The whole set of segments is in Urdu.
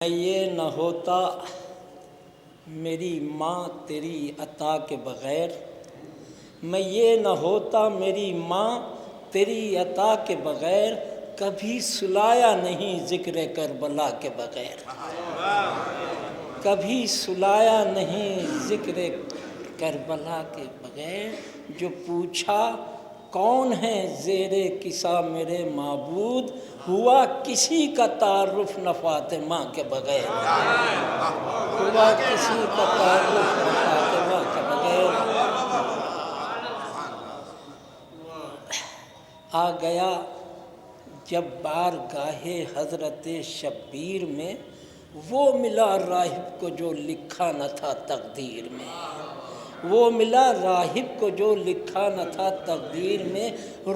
میں یہ نہ ہوتا میری ماں تیری عطا کے بغیر، میں یہ نہ ہوتا میری ماں تیری عطا کے بغیر، کبھی سلایا نہیں ذکر کربلا کے بغیر، کبھی سلایا نہیں ذکر کربلا کے بغیر۔ جو پوچھا کون ہے زیر کسا میرے معبود، ہوا کسی کا تعارف نہ فاطمہ کے بغیر، ہوا کسی کا تعارف نہ فاطمہ کے بغیر۔ آ گیا جب بارگاہ حضرت شبیر میں، وہ ملا راہب کو جو لکھا نہ تھا تقدیر میں، وہ ملا راہب کو جو لکھا نہ تھا تقدیر میں۔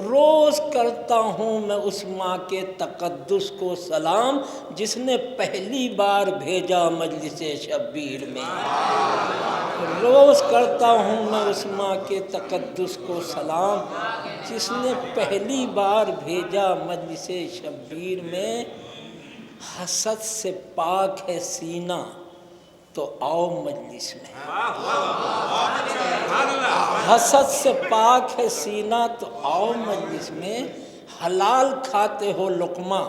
روز کرتا ہوں میں اس ماں کے تقدس کو سلام، جس نے پہلی بار بھیجا مجلس شبیر میں، روز کرتا ہوں میں اس ماں کے تقدس کو سلام، جس نے پہلی بار بھیجا مجلس شبیر میں۔ حسد سے پاک ہے سینہ تو آؤ مجلس میں، حسد سے پاک ہے سینہ تو آؤ مجلس میں، حلال کھاتے ہو لقمہ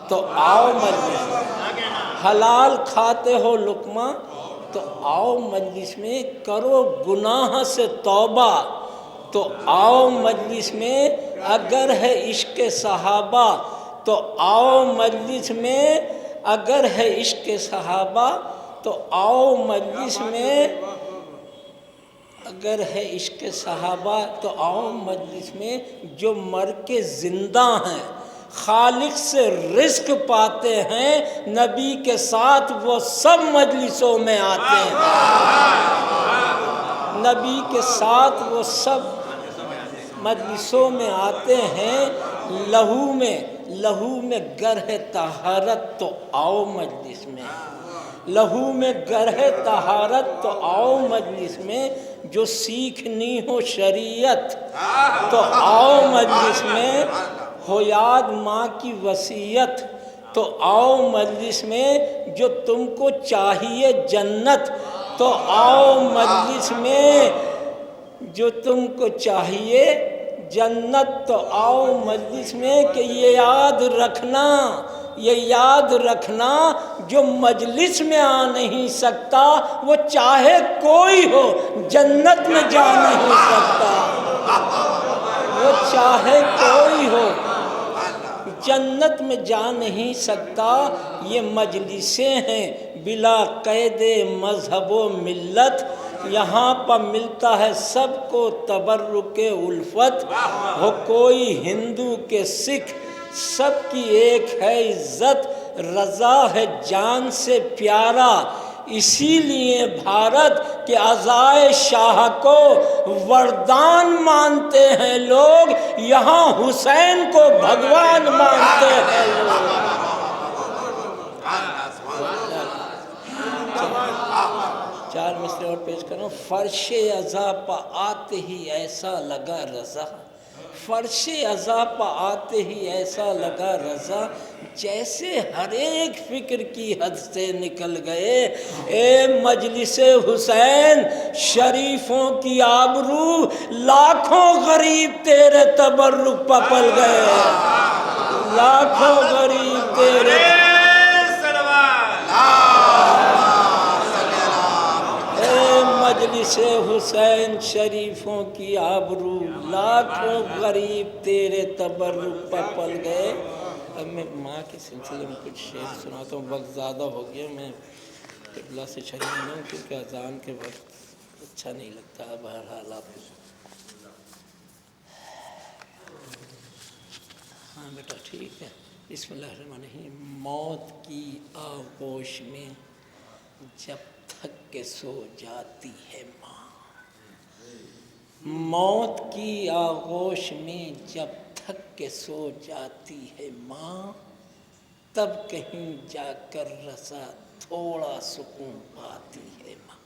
تو آؤ مجلس میں، حلال کھاتے ہو لقمہ تو آؤ مجلس میں، کرو گناہ سے توبہ تو آؤ مجلس میں، اگر ہے عشق صحابہ تو آؤ مجلس میں، اگر ہے عشق صحابہ تو آؤ مجلس میں، اگر ہے عشق صحابہ تو آؤ مجلس میں۔ جو مر کے زندہ ہیں خالق سے رزق پاتے ہیں، نبی کے ساتھ وہ سب مجلسوں میں آتے ہیں، نبی کے ساتھ وہ سب مجلسوں میں آتے ہیں۔ لہو میں گر ہے طہارت تو آؤ مجلس میں، لہو میں گر ہے طہارت تو آؤ مجلس میں۔ جو سیکھنی ہو شریعت تو آؤ مجلس میں، ہو یاد ماں کی وصیت تو آؤ مجلس میں۔ جو تم کو چاہیے جنت تو آؤ مجلس میں، جو تم کو چاہیے جنت تو آؤ مجلس میں۔ کہ یہ یاد رکھنا، یہ یاد رکھنا، جو مجلس میں آ نہیں سکتا وہ چاہے کوئی ہو جنت میں جا نہیں سکتا، وہ چاہے کوئی ہو جنت میں جا نہیں سکتا۔ یہ مجلسیں ہیں بلا قید مذہب و ملت، یہاں پر ملتا ہے سب کو تبرک الفت، ہو کوئی ہندو کے سکھ سب کی ایک ہے عزت، رضا ہے جان سے پیارا اسی لیے بھارت، کہ عزائے شاہ کو وردان مانتے ہیں لوگ، یہاں حسین کو بھگوان مانتے ہیں لوگ۔ چار مصرے اور پیش کروں۔ فرش عزا پہ آتے ہی ایسا لگا رضا، فرش عزا پہ آتے ہی ایسا لگا رضا، جیسے ہر ایک فکر کی حد سے نکل گئے۔ اے مجلس حسین شریفوں کی آبرو، لاکھوں غریب تیرے تبرک پہ پل گئے، لاکھوں غریب تیرے مجلس حسین شریفوں کی آبرو، لاکھوں غریب تیرے تبرک پہ پل گئے۔ اب میں ماں کے سلسلے میں کچھ شعر سناتا ہوں، وقت زیادہ ہو گیا، میں قبلہ سے چلی نہیں ہوں کیونکہ اذان کے وقت اچھا نہیں لگتا۔ بہرحال آپ ہاں بیٹا ٹھیک ہے۔ بسم اللہ الرحمن الرحیم۔ موت کی آغوش میں جب تھک کے سو جاتی ہے ماں، موت کی آغوش میں جب تھک کے سو جاتی ہے ماں، تب کہیں جا کر رسا تھوڑا سکون پاتی ہے ماں۔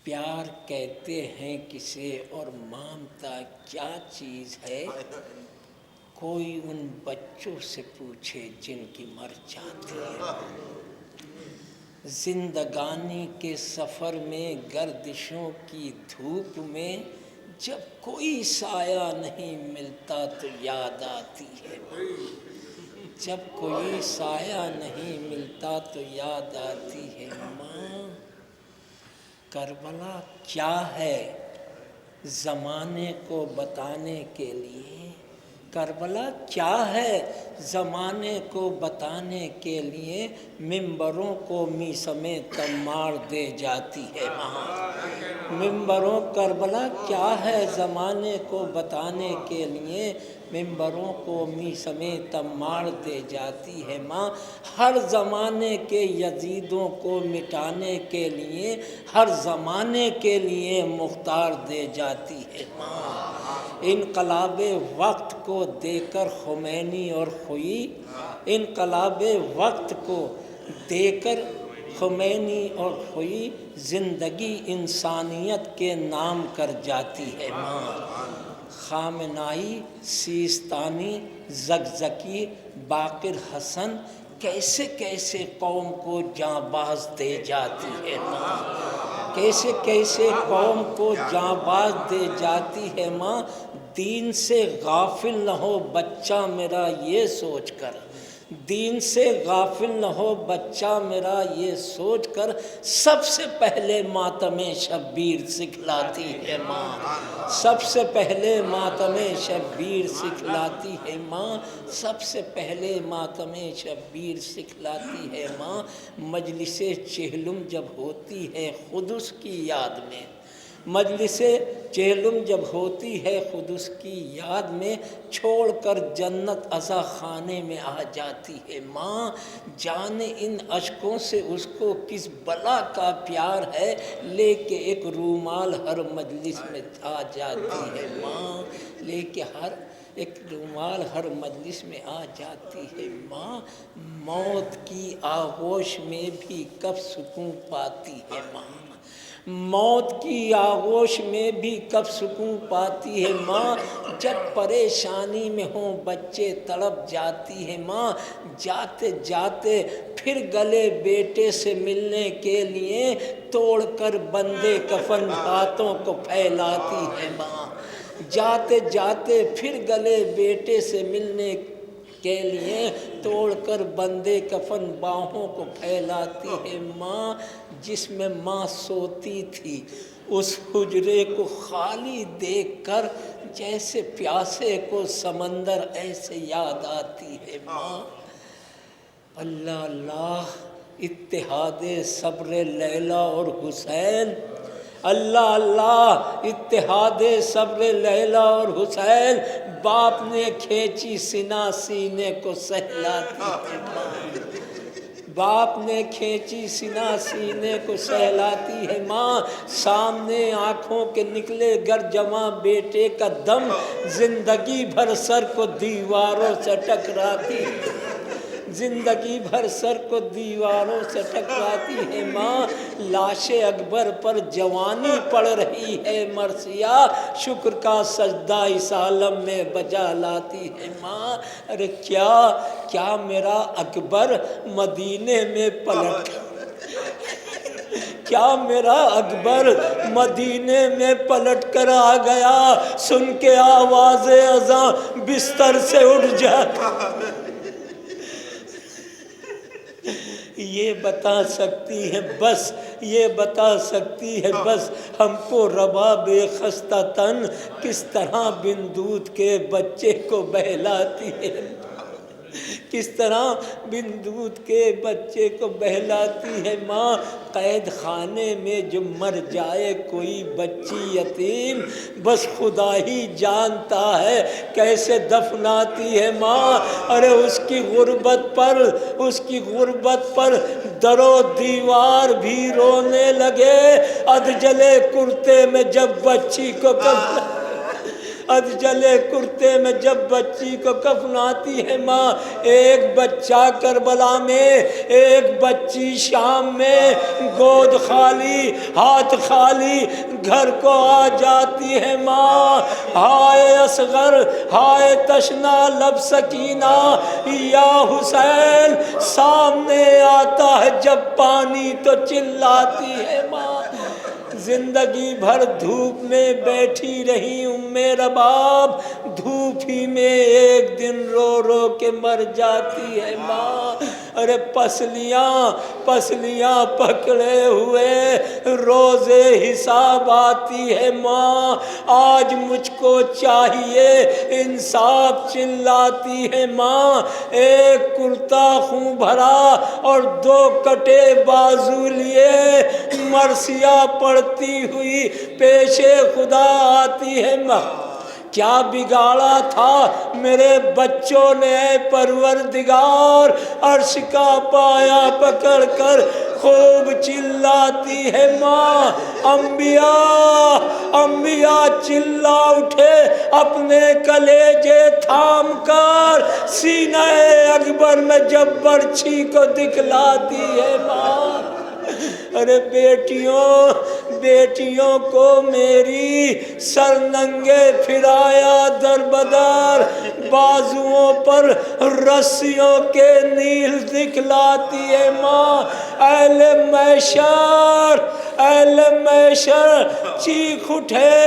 پیار کہتے ہیں کسے اور مامتا کیا چیز ہے، کوئی ان بچوں سے پوچھے جن کی مر جاتی ہے۔ زندگانی کے سفر میں گردشوں کی دھوپ میں جب کوئی سایہ نہیں ملتا تو یاد آتی ہے ماں، جب کوئی سایہ نہیں ملتا تو یاد آتی ہے ماں۔ کربلا کیا ہے زمانے کو بتانے کے لیے، کربلا کیا ہے زمانے کو بتانے کے لیے، ممبروں کو میسمیں تمار دے جاتی ہے ماں۔ ممبروں کربلا کیا ہے زمانے کو بتانے کے لیے، ممبروں کو میسمیں تمار دے جاتی ہے ماں۔ ہر زمانے کے یزیدوں کو مٹانے کے لیے، ہر زمانے کے لیے مختار دے جاتی ہے ماں۔ انقلاب وقت کو دے کر خمینی اور خوئی، انقلاب وقت کو دے کر خمینی اور خوئی، زندگی انسانیت کے نام کر جاتی ہے ماں۔ خامنائی، سیستانی، زکزکی، باقر حسن، کیسے کیسے قوم کو جاں باز دے جاتی ہے ماں، کیسے کیسے قوم کو جاں باز دے جاتی ہے ماں۔ دین سے غافل نہ ہو بچہ میرا یہ سوچ کر، دین سے غافل نہ ہو بچہ میرا یہ سوچ کر، سب سے پہلے ماتم شبیر سکھلاتی ہے ماں، سب سے پہلے ماتم شبیر سکھلاتی ہے ماں، سب سے پہلے ماتم شبیر سکھلاتی ہے ماں۔ مجلس چہلم جب ہوتی ہے خود اس کی یاد میں، مجلس چہلم جب ہوتی ہے خود اس کی یاد میں، چھوڑ کر جنت عزا خانے میں آ جاتی ہے ماں۔ جانے ان اشکوں سے اس کو کس بلا کا پیار ہے، لے کے ایک رومال ہر مجلس میں آ جاتی ہے ماں، لے کے ایک رومال ہر مجلس میں آ جاتی ہے ماں۔ موت کی آغوش میں بھی کب سکون پاتی ہے ماں، موت کی آغوش میں بھی کب سکون پاتی ہے ماں۔ جب پریشانی میں ہوں بچے تڑپ جاتی ہے ماں، جاتے جاتے پھر گلے بیٹے سے ملنے کے لیے، توڑ کر بندے کفن ہاتھوں کو پھیلاتی ہے ماں، جاتے جاتے پھر گلے بیٹے سے ملنے کے لیے، توڑ کر بندے کفن باہوں کو پھیلاتی ہے ماں۔ جس میں ماں سوتی تھی اس حجرے کو خالی دیکھ کر، جیسے پیاسے کو سمندر ایسے یاد آتی ہے ماں۔ اللہ اللہ اتحاد صبر لیلا اور حسین، اللہ اللہ اتحاد صبر لیلا اور حسین، باپ نے کھینچی سینہ سینے کو سہلاتی ہے ماں، باپ نے کھینچی سینہ سینے کو سہلاتی ہے ماں۔ سامنے آنکھوں کے نکلے گر جواں بیٹے کا دم، زندگی بھر سر کو دیواروں سے ٹکراتی ہے، زندگی بھر سر کو دیواروں سے ٹکراتی ہے ماں۔ لاش اکبر پر جوانی پڑ رہی ہے مرثیہ، شکر کا سجدہ اس عالم میں بجا لاتی ہے ماں۔ ارے کیا میرا اکبر مدینے میں پلٹ، کیا میرا اکبر مدینے میں پلٹ کر آ گیا، سن کے آواز اذاں بستر سے اٹھ جاتا، یہ بتا سکتی ہے بس، یہ بتا سکتی ہے بس ہم کو رباب خستہ تن، کس طرح بن دودھ کے بچے کو بہلاتی ہے، کس طرح بن دودھ کے بچے کو بہلاتی ہے ماں۔ قید خانے میں جو مر جائے کوئی بچی یتیم، بس خدا ہی جانتا ہے کیسے دفناتی ہے ماں۔ ارے اس کی غربت پر در و دیوار بھی رونے لگے، ادھ جلے کرتے میں جب بچی کو ادجلے کرتے میں جب بچی کو کفناتی ہے ماں، ایک بچہ کربلا میں، ایک بچی شام میں، گود خالی ہاتھ خالی گھر کو آ جاتی ہے ماں۔ ہائے اصغر ہائے تشنا لب سکینہ، یا حسین سامنے آتا ہے جب پانی تو چلاتی ہے ماں۔ زندگی بھر دھوپ میں بیٹھی رہی ام رباب، دھوپ ہی میں ایک دن رو رو کے مر جاتی ہے ماں۔ ارے پسلیاں پکڑے ہوئے روزے حساب آتی ہے ماں۔ آج مجھ کو چاہیے انصاف چلاتی ہے ماں۔ ایک کرتا خون بھرا اور 2 کٹے بازو لیے مرثیہ پڑتی ہوئی پیش خدا آتی ہے ماں۔ کیا بگاڑا تھا میرے بچوں نے اے پروردگار، عرش کا پایا پکڑ کر خوب چلاتی ہے ماں۔ انبیاء چلا اٹھے اپنے کلیجے تھام کر، سینہ اکبر میں جب برچھی کو دکھلاتی ہے ماں۔ ارے بیٹیوں کو میری سر ننگے پھرایا در بدر، بازوؤں پر رسیوں کے نیل دکھلاتی ہے ماں۔ اہل میشر چیخ اٹھے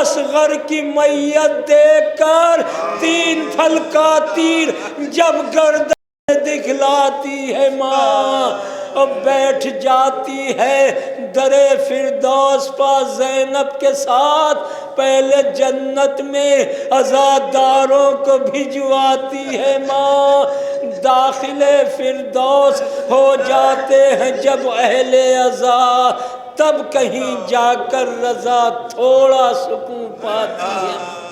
اصغر کی میت دیکھ کر، 3 پھل کا تیر جب گردن دکھلاتی ہے ماں۔ اب بیٹھ جاتی ہے درے فردوس پا زینب کے ساتھ، پہلے جنت میں عزاداروں کو بھجواتی ہے ماں۔ داخل فردوس ہو جاتے ہیں جب اہل عزا، تب کہیں جا کر رضا تھوڑا سکون پاتی ہے۔